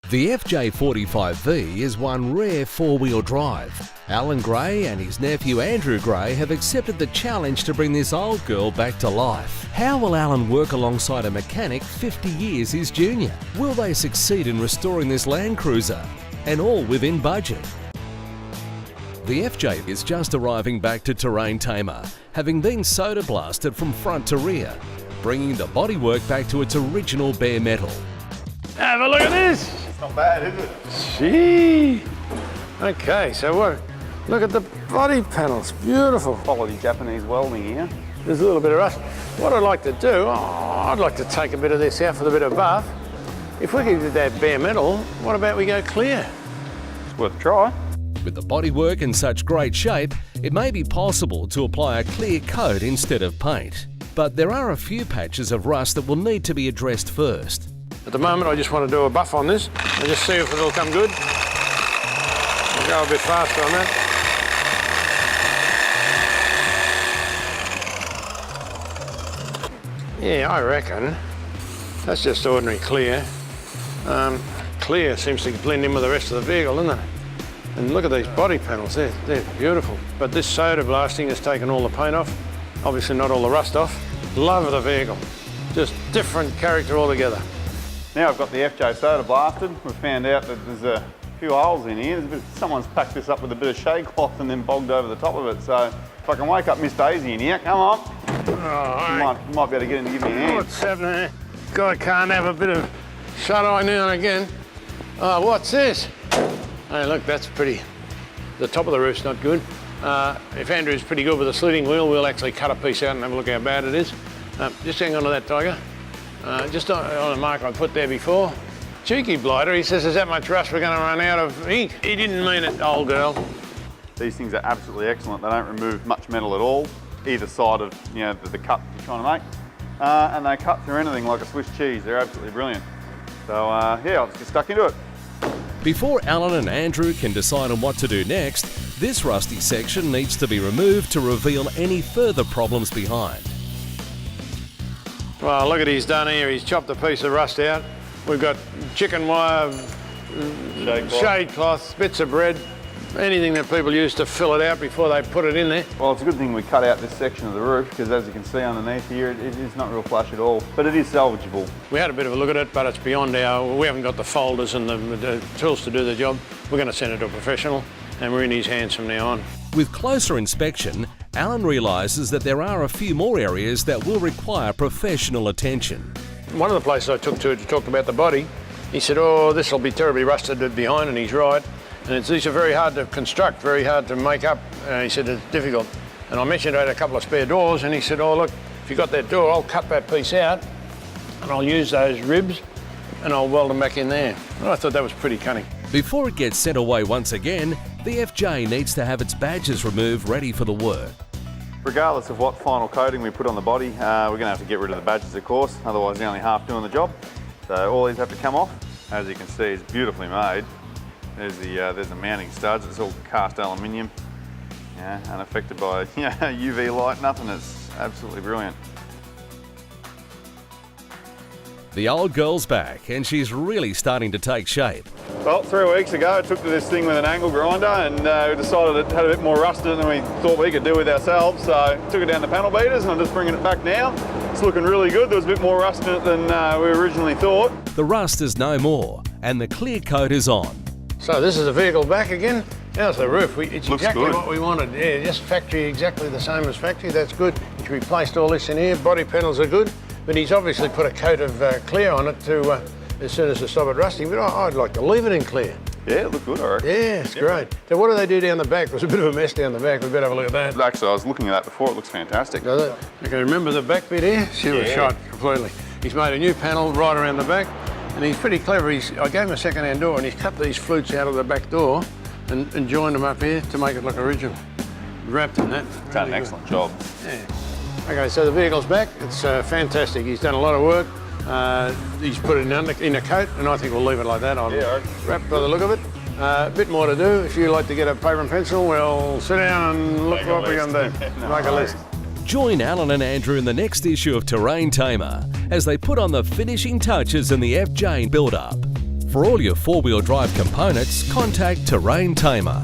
The FJ45V is one rare four-wheel drive. Alan Gray and his nephew Andrew Gray have accepted the challenge to bring this old girl back to life. How will Alan work alongside a mechanic 50 years his junior? Will they succeed in restoring this Land Cruiser? And all within budget. The FJ is just arriving back to Terrain Tamer, having been soda blasted from front to rear, bringing the bodywork back to its original bare metal. Have a look at this. It's not bad, is it? Gee. Okay, so what? Look at the body panels, beautiful. Quality Japanese welding here. There's a little bit of rust. What I'd like to do, I'd like to take a bit of this out with a bit of buff. If we could do that bare metal, what about we go clear? It's worth a try. With the bodywork in such great shape, it may be possible to apply a clear coat instead of paint. But there are a few patches of rust that will need to be addressed first. At the moment, I just want to do a buff on this and just see if it'll come good. I'll go a bit faster on that. Yeah, I reckon that's just ordinary clear. Clear seems to blend in with the rest of the vehicle, doesn't it? And look at these body panels, they're beautiful. But this soda blasting has taken all the paint off, obviously not all the rust off. Love the vehicle, just different character altogether. Now I've got the FJ soda blasted. We've found out that there's a few holes in here. Someone's packed this up with a bit of shade cloth and then bogged over the top of it. So if I can wake up Miss Daisy in here, come on. Oh, You might be able to get in to give me a hand. what's happening there? God can't have a bit of shut-eye now and again. Oh, what's this? Hey, look, that's pretty. The top of the roof's not good. If Andrew's pretty good with a slitting wheel, we'll actually cut a piece out and have a look how bad it is. Just hang on to that, Tiger. Just on a mark I put there before. Cheeky blighter, he says there's that much rust we're going to run out of ink. He didn't mean it, old girl. These things are absolutely excellent. They don't remove much metal at all, either side of the cut you're trying to make. And they cut through anything like a Swiss cheese. They're absolutely brilliant. So yeah, I'll just get stuck into it. Before Alan and Andrew can decide on what to do next, this rusty section needs to be removed to reveal any further problems behind. Well, look at he's done here. He's chopped a piece of rust out. We've got chicken wire, shade cloth, bits of bread, anything that people use to fill it out before they put it in there. Well, it's a good thing we cut out this section of the roof because as you can see underneath here, it is not real flush at all, but it is salvageable. We had a bit of a look at it, but it's beyond we haven't got the folders and the tools to do the job. We're going to send it to a professional and we're in his hands from now on. With closer inspection, Alan realises that there are a few more areas that will require professional attention. One of the places I took to talk about the body, he said, oh, this will be terribly rusted behind, and he's right. And these are very hard to construct, very hard to make up. He said it's difficult. And I mentioned I had a couple of spare doors, and he said, oh, look, if you've got that door, I'll cut that piece out, and I'll use those ribs, and I'll weld them back in there. And I thought that was pretty cunning. Before it gets sent away once again, the FJ needs to have its badges removed ready for the work. Regardless of what final coating we put on the body, we're going to have to get rid of the badges, of course, otherwise they're only half doing the job. So all these have to come off. As you can see, it's beautifully made. There's the mounting studs. It's all cast aluminium, unaffected by UV light, nothing. It's absolutely brilliant. The old girl's back and she's really starting to take shape. Well, 3 weeks ago I took to this thing with an angle grinder and we decided it had a bit more rust in it than we thought we could do with ourselves, so took it down to panel beaters and I'm just bringing it back now. It's looking really good. There was a bit more rust in it than we originally thought. The rust is no more and the clear coat is on. So this is the vehicle back again. How's the roof? It's Looks exactly good. what we wanted. Yeah, just factory, exactly the same as factory. That's good. He's replaced all this in here. Body panels are good, but he's obviously put a coat of clear on it to as soon as to stop it rusting. But I'd like to leave it in clear. Yeah, it looked good, I reckon. Yeah, it's great. So what do they do down the back? There's a bit of a mess down the back. We better have a look at that. Actually, I was looking at that before. It looks fantastic. Does it? Okay, remember the back bit here? She was shot completely. He's made a new panel right around the back, and he's pretty clever. I gave him a second-hand door, and he's cut these flutes out of the back door and joined them up here to make it look original. Wrapped in that. It's done an excellent job. Yeah. Okay, so the vehicle's back. It's fantastic. He's done a lot of work. He's put it in a coat, and I think we'll leave it like that. Wrapped by the look of it. A bit more to do. If you like to get a paper and pencil, we'll sit down and look what we're going to do. Make a list. Join Alan and Andrew in the next issue of Terrain Tamer as they put on the finishing touches in the FJ build-up. For all your four-wheel drive components, contact Terrain Tamer.